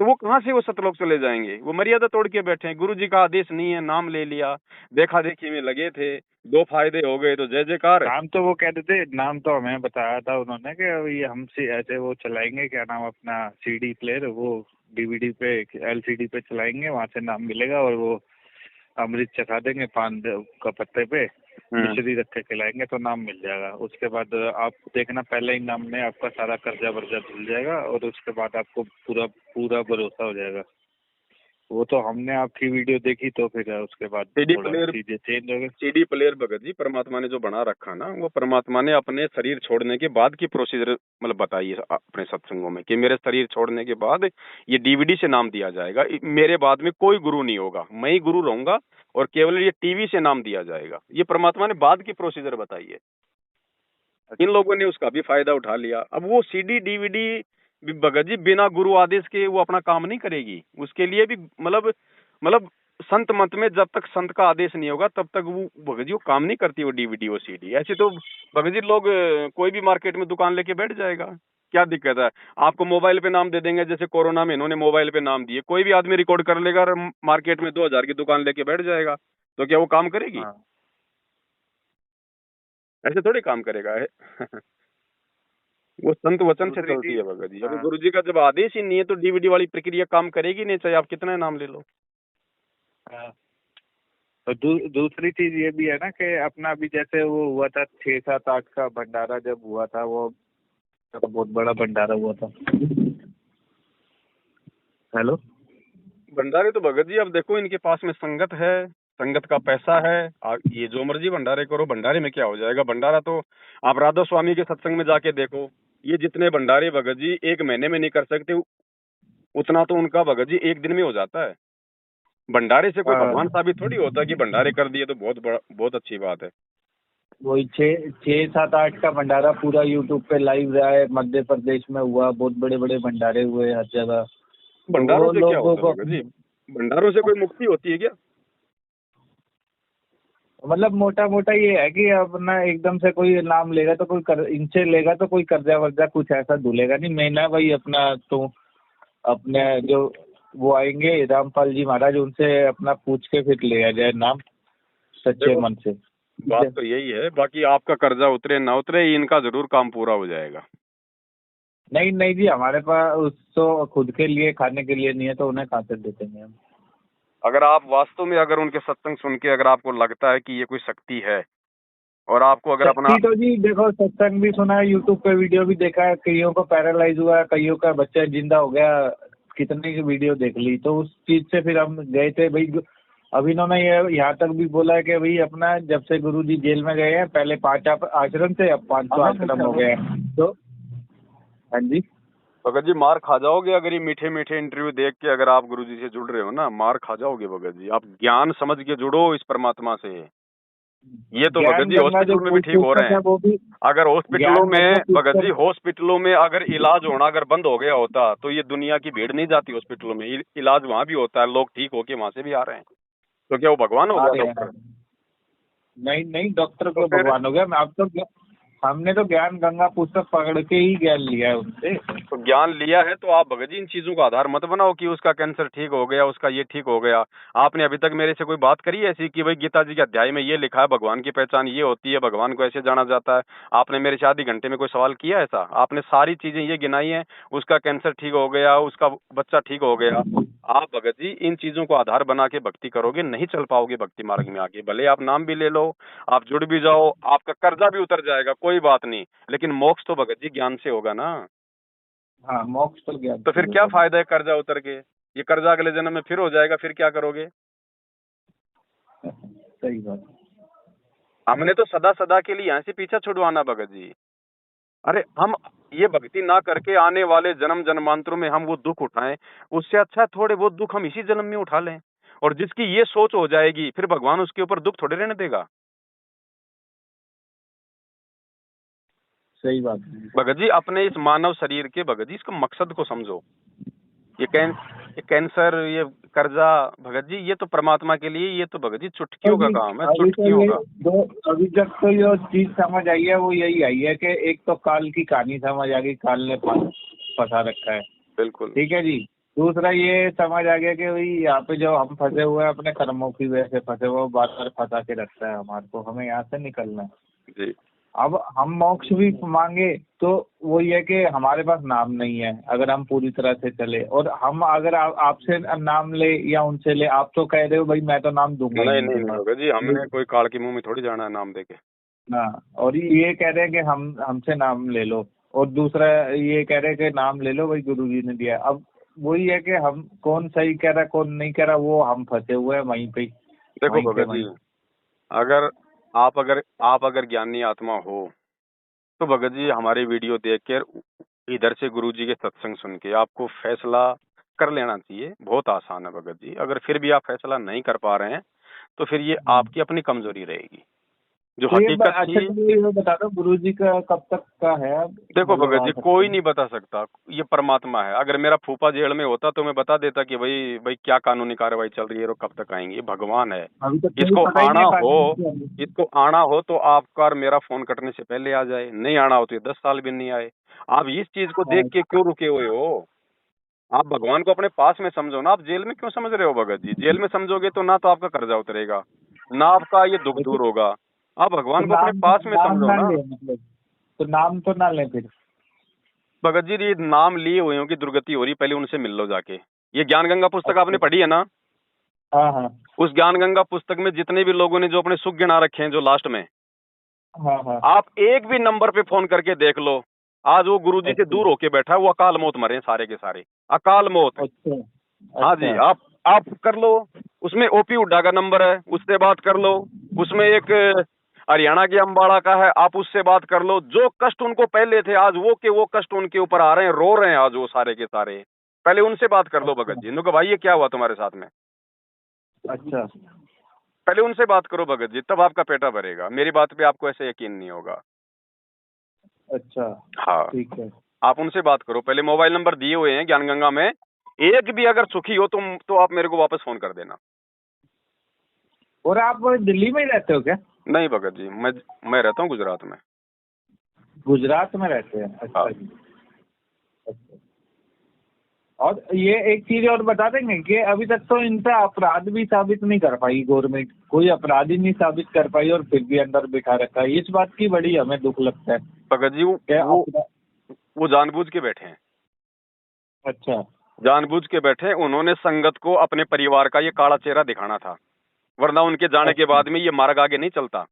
तो वो कहाँ से वो सतलोक चले जाएंगे? वो मर्यादा तोड़ के बैठे हैं। गुरु जी का आदेश नहीं है, नाम ले लिया, देखा देखी में लगे थे, 2 फायदे हो गए तो जय जयकार। नाम तो वो कहते थे, नाम तो हमें बताया था उन्होंने कि अभी हमसे ऐसे वो चलाएंगे, क्या नाम अपना सीडी प्लेयर, वो डीवीडी पे एलसीडी पे चलाएंगे, वहां से नाम मिलेगा, और वो अमृत चखा देंगे पान का पत्ते पे, मिश्री रख के खिलाएंगे तो नाम मिल जाएगा। उसके बाद आप देखना, पहले ही नाम में आपका सारा कर्जा वर्जा धुल जाएगा, और उसके बाद आपको पूरा पूरा भरोसा हो जाएगा। वो तो हमने आपकी वीडियो देखी, तो फिर उसके बाद सीडी थोड़ा प्लेयर चीजें चेंज हो गई। सीडी प्लेयर भगत जी परमात्मा ने जो बना रखा ना, वो परमात्मा ने अपने शरीर छोड़ने के बाद की प्रोसीजर मतलब बताई है अपने सत्संगों में कि मेरे शरीर छोड़ने के बाद ये डीवीडी से नाम दिया जाएगा। मेरे बाद में कोई गुरु नहीं होगा, मैं ही गुरु रहूंगा, और केवल ये टीवी से नाम दिया जाएगा। ये परमात्मा ने बाद की प्रोसीजर बताई है। इन लोगों ने उसका भी फायदा उठा लिया। अब वो सीडी डीवीडी भगत जी बिना गुरु आदेश के वो अपना काम नहीं करेगी। उसके लिए भी मतलब संत मत में जब तक संत का आदेश नहीं होगा तब तक वो भगत जी वो काम नहीं करती, वो डीवीडी वो सीडी। ऐसे तो भगत जी लोग कोई भी मार्केट में दुकान लेके बैठ जाएगा, क्या दिक्कत है? आपको मोबाइल पे नाम दे देंगे, जैसे कोरोना में इन्होंने मोबाइल पे नाम दिए, कोई भी आदमी रिकॉर्ड कर लेगा और मार्केट में 2000 की दुकान लेके बैठ जाएगा, तो क्या वो काम करेगी? हाँ, ऐसे थोड़ी काम करेगा है। वो संत वचन से दूसरी चलती चीज। है भगत जी। अभी हाँ, गुरु जी का जब आदेश ही नहीं है तो डीवीडी वाली प्रक्रिया काम करेगी नहीं, चाहे आप कितना नाम ले लो। हाँ, और दूसरी चीज ये भी है ना कि अपना अभी जैसे वो हुआ था 6, 7, 8 का भंडारा जब हुआ था, वो तो बहुत बड़ा भंडारा हुआ था। हेलो। भंडारे तो भगत जी अब देखो, इनके पास में संगत है, संगत का पैसा है। ये जो मर्जी भंडारे करो, भंडारे में क्या हो जाएगा। भंडारा तो आप राधा स्वामी के सत्संग में जाके देखो, ये जितने भंडारे भगत जी 1 महीने में नहीं कर सकते, उतना तो उनका भगत जी 1 दिन में हो जाता है। भंडारे से कोई भगवान साबित थोड़ी होता है कि भंडारे कर दिए तो बहुत अच्छी बात है। वही 6, 7, 8 का भंडारा पूरा यूट्यूब पे लाइव रहा है, मध्य प्रदेश में हुआ, बहुत बड़े बड़े भंडारे हुए हर जगह। भंडारों से क्या होता है भगत जी? भंडारों से कोई मुक्ति होती है क्या? मतलब मोटा मोटा ये है कि अपना एकदम से कोई नाम लेगा तो कोई इनसे लेगा तो कोई कर्जा वर्जा कुछ ऐसा धुलेगा नहीं। मैं ना भाई अपना तो अपने जो वो आएंगे रामपाल जी महाराज, उनसे अपना पूछ के फिर लिया जाए नाम सच्चे मन से। बात तो यही है, बाकी आपका कर्जा उतरे ना उतरे, इनका जरूर काम पूरा हो जाएगा। नहीं नहीं जी, हमारे पास उस तो खुद के लिए खाने के लिए नहीं है, तो उन्हें कहाँ से देते हैं हम। अगर आप वास्तव में अगर उनके सत्संग सुन के अगर आपको लगता है कि ये कोई शक्ति है और आपको अगर अपना, तो जी देखो, सत्संग भी सुना है, यूट्यूब पे वीडियो भी देखा है, कईयों को पैरालाइज हुआ है, कईयों का बच्चा जिंदा हो गया, कितने की वीडियो देख ली। तो उस चीज से फिर हम गए थे भाई। अब इन्होंने ये यहाँ तक भी बोला है कि भाई अपना जब से गुरुजी जेल में गए हैं, पहले 5 आश्रम थे, अब 500 आश्रम हो गए हैं। तो हाँ जी भगत जी मार खा जाओगे अगर ये मीठे मीठे इंटरव्यू देख के अगर आप गुरुजी से जुड़ रहे हो ना, मार खा जाओगे भगत जी। आप ज्ञान समझ के जुड़ो इस परमात्मा से। ये तो भगत जी हॉस्पिटल में भी ठीक हो रहे हैं। अगर हॉस्पिटलों में भगत जी, हॉस्पिटलों में अगर इलाज होना अगर बंद हो गया होता तो ये दुनिया की भीड़ नहीं जाती हॉस्पिटलों में। इलाज वहाँ भी होता है, लोग ठीक होके वहाँ से भी आ रहे हैं। तो क्या वो भगवान हो गया डॉक्टर? नहीं नहीं, डॉक्टर को भगवान हो गया। अब तो हमने तो ज्ञान गंगा पुस्तक पकड़ के ही ज्ञान लिया है उनसे। तो ज्ञान लिया है तो आप भगत जी इन चीजों का आधार मत बनाओ कि उसका कैंसर ठीक हो गया, उसका ये ठीक हो गया। आपने अभी तक मेरे से कोई बात करी है ऐसी कि भाई गीता जी के अध्याय में ये लिखा है, भगवान की पहचान ये होती है, भगवान को ऐसे जाना जाता है? आपने मेरे से आधे घंटे में कोई सवाल किया ऐसा? आपने सारी चीजें ये गिनाई है, उसका कैंसर ठीक हो गया, उसका बच्चा ठीक हो गया। आप भगत जी इन चीजों को आधार बना के भक्ति करोगे, नहीं चल पाओगे भक्ति मार्ग में आगे। भले आप नाम भी ले लो, आप जुड़ भी जाओ, आपका कर्जा भी उतर जाएगा, कोई बात नहीं, लेकिन मोक्ष तो भगत जी ज्ञान से होगा ना। हाँ, मोक्ष तो ज्ञान। तो फिर क्या फायदा है कर्जा उतर के? ये कर्जा अगले जन्म में फिर हो जाएगा, फिर क्या करोगे? सही बात। हमने तो सदा सदा के लिए यहाँ से पीछा छुड़वाना भगत जी। अरे हम ये भक्ति ना करके आने वाले जन्म जन्मांतरों में हम वो दुख उठाएं, उससे अच्छा है थोड़े बहुत दुख हम इसी जन्म में उठा लें। और जिसकी ये सोच हो जाएगी, फिर भगवान उसके ऊपर दुख थोड़े रहने देगा। सही बात भगत जी अपने इस मानव शरीर के भगत जी इसको मकसद को समझो। ये कैंसर, ये कर्जा भगत जी, ये तो परमात्मा के लिए, ये तो भगत जी चुटकियों का काम है, चुटकियों का। अभी तक तो जो चीज समझ आई है वो यही आई है कि एक तो काल की कहानी समझ आ गई, काल ने फंसा रखा है। बिल्कुल ठीक है जी। दूसरा ये समझ आ गया कि भाई यहाँ पे जो हम फंसे हुए हैं अपने कर्मों की वजह से फंसे हुए, बार बार फंसा के रखता है हमारे को, हमें यहाँ से निकलना है जी। अब हम मोक्ष भी मांगे तो वो ये कि हमारे पास नाम नहीं है अगर हम पूरी तरह से चले। और हम अगर आपसे नाम ले या उनसे ले, आप तो कह रहे हो भाई मैं तो नाम दूंगा नहीं नहीं होगा जी, हमने कोई काल के मुंह में थोड़ी जाना है नाम देके। हाँ, और ये कह रहे हैं कि हमसे नाम ले लो, और दूसरा ये कह रहे हैं कि नाम ले लो भाई गुरुजी ने दिया। अब वही है कि हम कौन सही कह रहा कौन नहीं कह रहा, वो हम फंसे हुए हैं वहीं पे। देखो भगत जी, अगर आप अगर ज्ञानी आत्मा हो तो भगत जी हमारे वीडियो देख कर इधर से गुरुजी के सत्संग सुन के आपको फैसला कर लेना चाहिए। बहुत आसान है भगत जी। अगर फिर भी आप फैसला नहीं कर पा रहे हैं तो फिर ये आपकी अपनी कमजोरी रहेगी। जो तो हकीकत अच्छा थी, तो ये बता दो गुरुजी का कब तक का है? देखो भगत जी कोई नहीं बता सकता, ये परमात्मा है। अगर मेरा फूफा जेल में होता तो मैं बता देता कि भाई क्या कानूनी कार्रवाई चल रही है और कब तक आएंगे। भगवान है, इसको आना हो तो आपका और मेरा फोन कटने से पहले आ जाए, नहीं आना हो तो ये 10 साल भी नहीं आए। आप इस चीज को देख के क्यों रुके हुए हो? आप भगवान को अपने पास में समझो ना। आप जेल में क्यों समझ रहे हो भगत जी? जेल में समझोगे तो ना तो आपका कर्जा उतरेगा, ना आपका ये दुख दूर होगा। आप भगवान को अपने पास में समझो ना। मतलब तो नाम तो ना लें फिर भगत जी, ये नाम लिए हुए की दुर्गति हो रही, पहले उनसे मिल लो जाके। ये ज्ञान गंगा पुस्तक आपने पढ़ी है ना? हाँ हाँ उस ज्ञान गंगा पुस्तक में जितने भी लोगों ने जो अपने सुख गिना रखे हैं जो लास्ट में, हाँ हाँ। आप एक भी नंबर पे फोन करके देख लो, आज वो गुरुजी से दूर होके बैठा है, वो अकाल मौत मरे हैं सारे के सारे, अकाल मौत। अच्छा हाँ जी, आप कर लो, उसमें ओपी हुड्डा का नंबर है, उससे बात कर लो, उसमें एक हरियाणा के अम्बाड़ा का है, आप उससे बात कर लो। जो कष्ट उनको पहले थे आज वो कष्ट उनके ऊपर आ रहे हैं, रो रहे हैं आज वो सारे के सारे। पहले उनसे बात कर लो भगत जी, उनको भाई ये क्या हुआ तुम्हारे साथ में, अच्छा पहले उनसे बात करो भगत जी, तब आपका पेटा भरेगा। मेरी बात पे आपको ऐसे यकीन नहीं होगा। अच्छा हाँ, ठीक है। आप उनसे बात करो। पहले मोबाइल नंबर दिए हुए हैं ज्ञान गंगा में, एक भी अगर सुखी हो तुम तो आप मेरे को वापस फोन कर देना। और आप दिल्ली में ही रहते हो क्या? नहीं भगत जी, मैं रहता हूँ गुजरात में। गुजरात में रहते हैं, अच्छा हाँ। जी। अच्छा। और ये एक चीज और बता देंगे कि अभी तक तो इनका अपराध भी साबित नहीं कर पाई गवर्नमेंट, कोई अपराधी नहीं साबित कर पाई और फिर भी अंदर बिठा रखा है। इस बात की बड़ी हमें दुख लगता है। भगत जी वो जानबूझ के बैठे हैं, अच्छा जानबूझ के बैठे। उन्होंने संगत को अपने परिवार का ये काला चेहरा दिखाना था, वरना उनके जाने के बाद में ये मार्ग आगे नहीं चलता।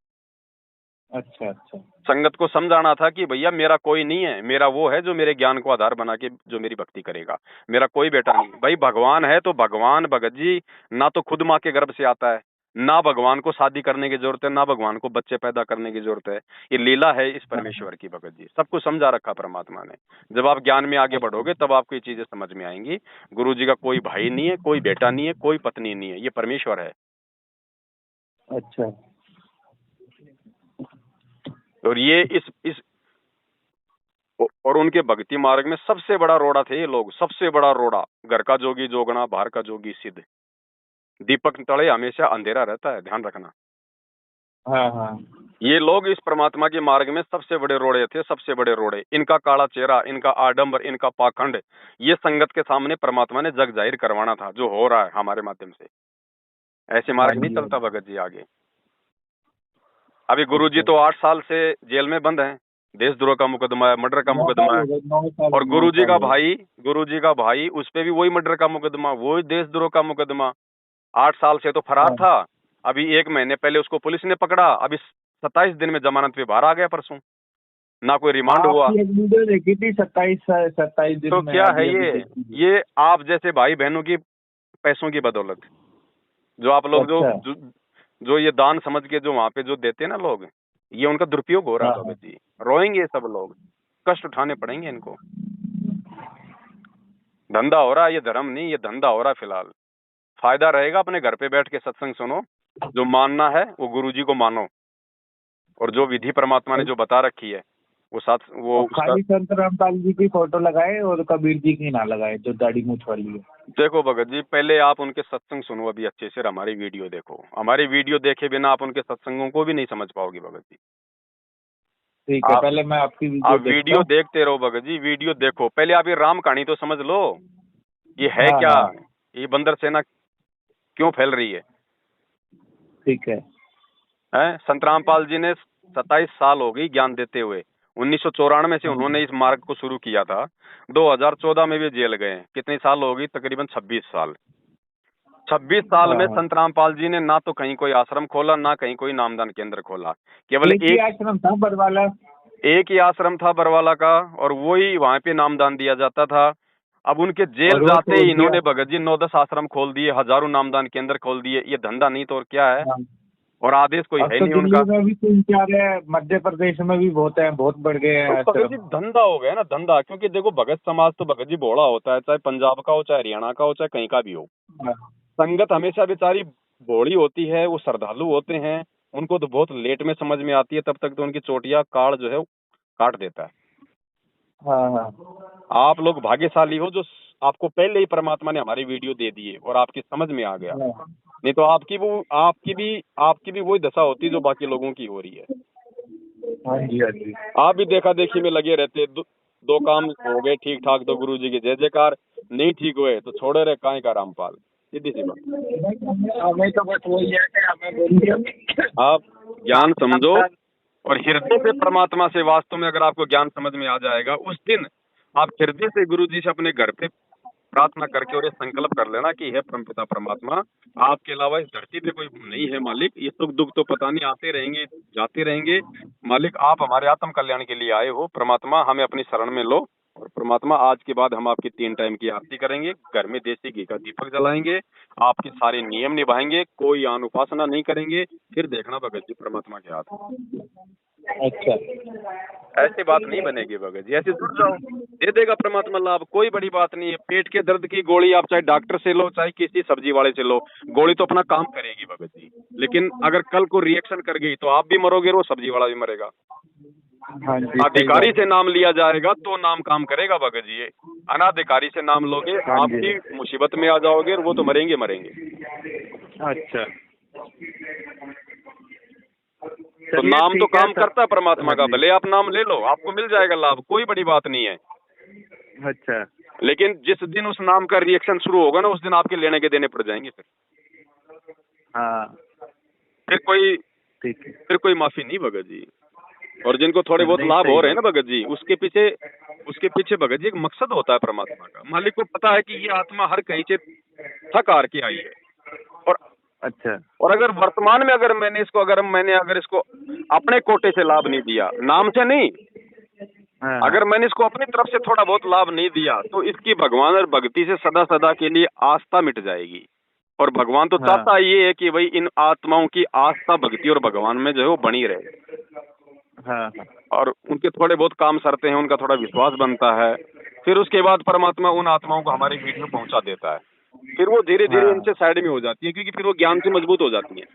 अच्छा अच्छा संगत को समझाना था कि भैया मेरा कोई नहीं है, मेरा वो है जो मेरे ज्ञान को आधार बना के जो मेरी भक्ति करेगा, मेरा कोई बेटा नहीं। भाई भगवान है तो भगवान भगत जी ना तो खुद माँ के गर्भ से आता है, ना भगवान को शादी करने की जरूरत है, ना भगवान को बच्चे पैदा करने की जरूरत है। ये लीला है इस परमेश्वर की भगत जी, सब कुछ समझा रखा परमात्मा ने। जब आप ज्ञान में आगे बढ़ोगे तब आपको ये चीजें समझ में आएंगी। गुरु जी का कोई भाई नहीं है, कोई बेटा नहीं है, कोई पत्नी नहीं है, ये परमेश्वर है। अच्छा। और ये इस और उनके भक्ति मार्ग में सबसे बड़ा रोड़ा थे ये लोग, सबसे बड़ा रोड़ा। घर का जोगी जोगना, बाहर का जोगी सिद्ध। दीपक तले हमेशा अंधेरा रहता है, ध्यान रखना। हाँ हाँ ये लोग इस परमात्मा के मार्ग में सबसे बड़े रोड़े थे, सबसे बड़े रोड़े। इनका काला चेहरा, इनका आडंबर, इनका पाखंड, ये संगत के सामने परमात्मा ने जग जाहिर करवाना था, जो हो रहा है हमारे माध्यम से। ऐसे मार्ग नहीं चलता भगत जी आगे। अभी गुरु जी तो 8 साल से जेल में बंद हैं, देशद्रोह का मुकदमा है, मर्डर का मुकदमा है। और गुरु जी का भाई उस पे भी वही मर्डर का मुकदमा, वही देशद्रोह का मुकदमा। 8 साल से तो फरार था, अभी 1 महीने पहले उसको पुलिस ने पकड़ा, अभी 27 दिन में जमानत पे बाहर आ गया परसों, ना कोई रिमांड हुआ। वीडियो देखी थी 27 दिन तो में। क्या है ये आप जैसे भाई बहनों की पैसों की बदौलत, जो आप लोग जो ये दान समझ के जो वहां पे जो देते हैं ना लोग, ये उनका दुरुपयोग हो रहा है भगत जी। रोएंगे सब लोग, कष्ट उठाने पड़ेंगे इनको। धंधा हो रहा है, ये धर्म नहीं, ये धंधा हो रहा है फिलहाल। फायदा रहेगा अपने घर पे बैठ के सत्संग सुनो, जो मानना है वो गुरुजी को मानो, और जो विधि परमात्मा ने जो बता रखी है वो खाली संत रामपाल जी की फोटो लगाए और कबीर जी की ना लगाए, जो दाढ़ी मूछ वाली है। देखो भगत जी, पहले आप उनके सत्संग सुनो अभी अच्छे से, हमारी वीडियो देखो। हमारी वीडियो देखे बिना आप उनके सत्संगों को भी नहीं समझ पाओगे भगत जी। ठीक है, पहले मैं आपकी वीडियो देखते रहो भगत जी, वीडियो देखो। पहले आप ये राम कहानी तो समझ लो, ये है क्या, ये बंदर सेना क्यों फैल रही है। ठीक है। संत रामपाल जी ने 27 साल हो गई ज्ञान देते हुए। 1994 से उन्होंने इस मार्ग को शुरू किया था, 2014 में भी जेल गए। कितने साल हो गई? तकरीबन 26 साल। 26 साल में संत रामपाल जी ने ना तो कहीं कोई आश्रम खोला, ना कहीं कोई नामदान केंद्र खोला। केवल एक ही आश्रम था बरवाला, एक ही आश्रम था बरवाला का, और वही वहां पे नामदान दिया जाता था। अब उनके जेल जाते ही इन्होंने भगत जी 9-10 आश्रम खोल दिए, हजारों नामदान केंद्र खोल दिए। ये धंधा नहीं तो और क्या है? और आदेश कोई है नहीं उनका। में भी 3-4 है, मध्य प्रदेश में भी बहुत है, बहुत बढ़ गए हैं। भगत जी धंधा हो गया ना, धंधा। क्योंकि देखो भगत समाज तो भगत जी भोला होता है, चाहे पंजाब का हो, चाहे हरियाणा का हो, चाहे कहीं का भी हो। संगत हमेशा बेचारी भोली होती है, वो श्रद्धालु होते हैं, उनको तो बहुत लेट में समझ में आती है। तब तक तो उनकी चोटिया काल जो है वो काट देता है। आप लोग भाग्यशाली हो जो आपको पहले ही परमात्मा ने हमारी वीडियो दे दी है और आपकी समझ में आ गया। नहीं तो आपकी भी वही दशा होती जो बाकी लोगों की हो रही है। हाँ जी हाँ जी। आप भी देखा देखी में लगे रहते। दो काम हो गए ठीक ठाक तो गुरु जी की जय जयकार, नहीं ठीक हुए तो छोड़े रहे काय का रामपाल। सीधी सी बात। हमें तो बस वही है कि हमें बोलिए आप ज्ञान समझो और हृदय से परमात्मा से, वास्तव में अगर आपको ज्ञान समझ में आ जाएगा, उस दिन आप हृदय से गुरु जी से अपने घर पे प्रार्थना करके और ये संकल्प कर लेना कि हे परमपिता परमात्मा, आपके अलावा इस धरती पे कोई नहीं है मालिक। ये सुख दुख तो पता नहीं आते रहेंगे, जाते रहेंगे मालिक। आप हमारे आत्म कल्याण के लिए आए हो परमात्मा, हमें अपनी शरण में लो। और परमात्मा आज के बाद हम आपकी 3 टाइम की आरती करेंगे, घर में देसी घी का दीपक जलाएंगे, आपके सारे नियम निभाएंगे, कोई आन उपासना नहीं करेंगे। फिर देखना भगत जी परमात्मा के हाथ। अच्छा, ऐसी बात नहीं बनेगी भगत जी, ऐसे जुड़ जाओ, दे देगा परमात्मा लाभ। कोई बड़ी बात नहीं है। पेट के दर्द की गोली आप चाहे डॉक्टर से लो, चाहे किसी सब्जी वाले से लो, गोली तो अपना काम करेगी भगत जी। लेकिन अगर कल को रिएक्शन कर गई तो आप भी मरोगे और वो सब्जी वाला भी मरेगा। हाँ जी, अधिकारी से नाम लिया जाएगा तो नाम काम करेगा भगत जी। अनाधिकारी से नाम लोगे, हाँ जी। आपकी मुसीबत में आ जाओगे और वो तो मरेंगे मरेंगे। अच्छा, तो चलिए, नाम तो ठीक है काम सर। करता है परमात्मा हाँ का, जी। भले आप नाम ले लो, आपको मिल जाएगा लाभ, कोई बड़ी बात नहीं है। अच्छा, लेकिन जिस दिन उस नाम का रिएक्शन शुरू होगा ना, उस दिन आपके लेने के देने पड़ जाएंगे। हाँ, ठीक है। फिर कोई माफी नहीं भगत जी। और जिनको थोड़े बहुत नहीं, लाभ सही हो रहे हैं बात। ना भगत जी, उसके पीछे भगत जी एक मकसद होता है परमात्मा का। मालिक को पता है कि ये आत्मा हर कहीं से थक हार के आई है। अच्छा, और अगर वर्तमान में अगर मैंने इसको अपने कोटे से लाभ नहीं दिया, नाम से नहीं, हाँ, अगर मैंने इसको अपनी तरफ से थोड़ा बहुत लाभ नहीं दिया, तो इसकी भगवान और भक्ति से सदा सदा के लिए आस्था मिट जाएगी। और भगवान तो हाँ। चाहता ये है कि भाई इन आत्माओं की आस्था भक्ति और भगवान में जो है वो बनी रहे। हाँ, और उनके थोड़े बहुत काम सरते हैं, उनका थोड़ा विश्वास बनता है। फिर उसके बाद परमात्मा उन आत्माओं को हमारी वीडियो पहुंचा देता है। फिर वो धीरे धीरे हाँ। इनसे साइड में हो जाती है, क्योंकि फिर वो ज्ञान से मजबूत हो जाती है।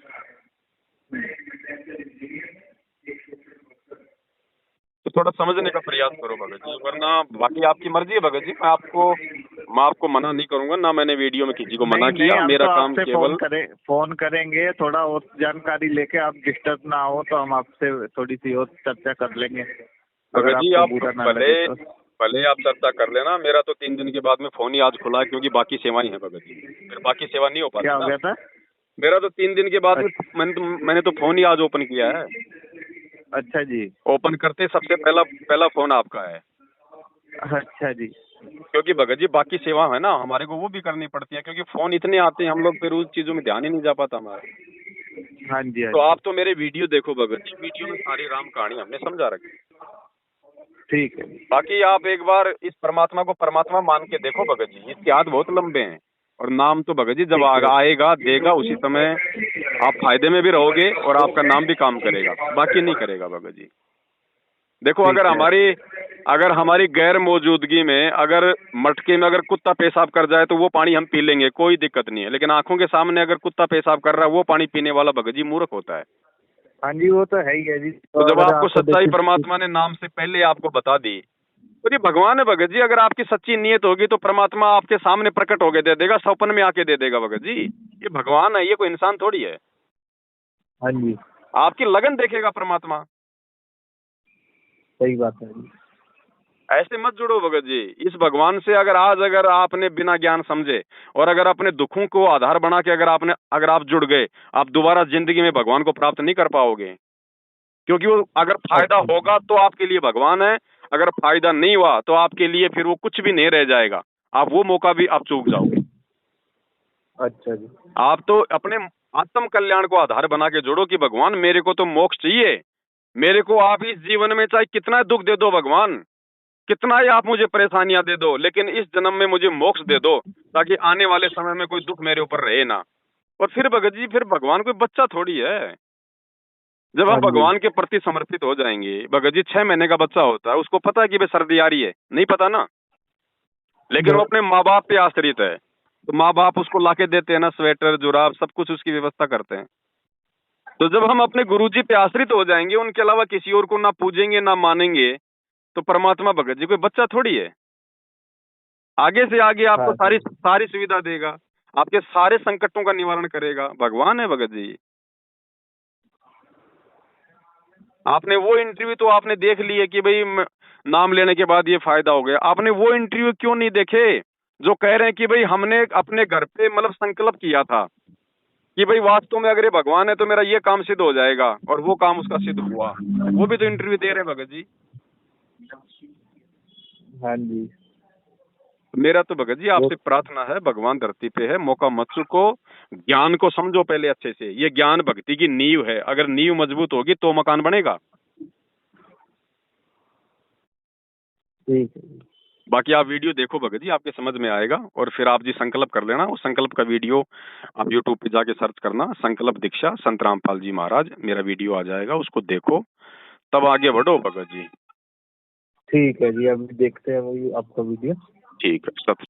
तो थोड़ा समझने का प्रयास करो भगत जी, वरना बाकी आपकी मर्जी है भगत जी। मैं आपको मना नहीं करूंगा, ना मैंने वीडियो में किसी को मना नहीं, किया। हम मेरा तो काम आपसे केवल फोन करेंगे, थोड़ा और जानकारी लेके, आप डिस्टर्ब ना हो तो हम आपसे थोड़ी सी और चर्चा कर लेंगे। अगर भगत जी आपको आप बुरा ना लगे तो। भले आप चर्चा कर लेना। मेरा तो 3 दिन के बाद में फोन ही आज खुला है, क्योंकि बाकी सेवाएं हैं भगत जी, फिर बाकी सेवा नहीं हो पाती क्या हो ना। गया था? मेरा तो 3 दिन के बाद में मैंने तो फोन ही आज ओपन किया है। अच्छा जी। ओपन करते सबसे पहला फोन आपका है। अच्छा जी। क्योंकि भगत जी बाकी सेवा है ना, हमारे को वो भी करनी पड़ती है, क्योंकि फोन इतने आते हैं, हम लोग फिर उस चीजों में ध्यान ही नहीं जा पाता हमारा। हाँ जी, हाँ तो जी। आप तो मेरे वीडियो देखो भगत जी, वीडियो में सारी राम कहानी हमने समझा रखी। ठीक है। बाकी आप एक बार इस परमात्मा को परमात्मा मान के देखो भगत जी, इसके हाथ बहुत लंबे हैं। और नाम तो भगत जी जब आएगा देगा, उसी समय आप फायदे में भी रहोगे और आपका नाम भी काम करेगा, बाकी नहीं करेगा भगत जी। देखो, अगर हमारी गैर मौजूदगी में अगर मटके में अगर कुत्ता पेशाब कर जाए तो वो पानी हम पी लेंगे, कोई दिक्कत नहीं है। लेकिन आंखों के सामने अगर कुत्ता पेशाब कर रहा है, वो पानी पीने वाला भगत जी मूर्ख होता है। हाँ जी, वो तो है ही है जी। तो जब आपको सच्चाई परमात्मा ने नाम से पहले आपको बता दी, तो ये भगवान है भगत जी। अगर आपकी सच्ची नीयत होगी तो परमात्मा आपके सामने प्रकट होके दे देगा, सपन में आके दे देगा भगत जी। ये भगवान है, ये कोई इंसान थोड़ी है। हाँ जी, आपकी लगन देखेगा परमात्मा। सही बात है जी। ऐसे मत जुड़ो भगत जी इस भगवान से। अगर आपने बिना ज्ञान समझे और अगर अपने दुखों को आधार बना के अगर आप जुड़ गए, आप दोबारा जिंदगी में भगवान को प्राप्त नहीं कर पाओगे। क्योंकि वो अगर फायदा होगा तो आपके लिए भगवान है, अगर फायदा नहीं हुआ तो आपके लिए फिर वो कुछ भी नहीं रह जाएगा। आप वो मौका भी आप चूक जाओगे। अच्छा जी। आप तो अपने आत्म कल्याण को आधार बना के जोड़ो कि भगवान मेरे को तो मोक्ष चाहिए। मेरे को आप इस जीवन में चाहे कितना दुख दे दो भगवान, कितना ही आप मुझे परेशानियां दे दो, लेकिन इस जन्म में मुझे मोक्ष दे दो, ताकि आने वाले समय में कोई दुख मेरे ऊपर रहे ना। और फिर भगत जी, फिर भगवान कोई बच्चा थोड़ी है। जब हम भगवान के प्रति समर्पित हो जाएंगे, भगत जी 6 महीने का बच्चा होता है, उसको पता है कि भाई सर्दी आ रही है, नहीं पता ना, लेकिन वो अपने माँ बाप पे आश्रित है। तो माँ बाप उसको लाके देते हैं ना, स्वेटर जुराब सब कुछ उसकी व्यवस्था करते हैं। तो जब हम अपने गुरुजी पे आश्रित हो जाएंगे, उनके अलावा किसी और को ना पूजेंगे ना मानेंगे, तो परमात्मा भगत जी कोई बच्चा थोड़ी है। आगे से आगे आपको सारी सुविधा देगा, आपके सारे संकटों का निवारण करेगा। भगवान है भगत जी। आपने वो इंटरव्यू तो आपने देख ली है कि भाई नाम लेने के बाद ये फायदा हो गया। आपने वो इंटरव्यू क्यों नहीं देखे जो कह रहे हैं कि भाई हमने अपने घर पे मतलब संकल्प किया था कि भाई वास्तव में अगर ये भगवान है तो मेरा ये काम सिद्ध हो जाएगा, और वो काम उसका सिद्ध हुआ। वो भी तो इंटरव्यू दे रहे हैं भगत जी। हाँ जी। मेरा तो भगत जी आपसे प्रार्थना है, भगवान धरती पे है, मौका मत चूको, ज्ञान को समझो पहले अच्छे से। ये ज्ञान भक्ति की नींव है, अगर नींव मजबूत होगी तो मकान बनेगा। ठीक है जी। बाकी आप वीडियो देखो भगत जी, आपके समझ में आएगा, और फिर आप जी संकल्प कर लेना। उस संकल्प का वीडियो आप यूट्यूब पे जाके सर्च करना, संकल्प दीक्षा संत रामपाल जी महाराज, मेरा वीडियो आ जाएगा, उसको देखो, तब आगे बढ़ो भगत जी। ठीक है जी, अभी देखते हैं वही आपका वीडियो। ठीक है, सत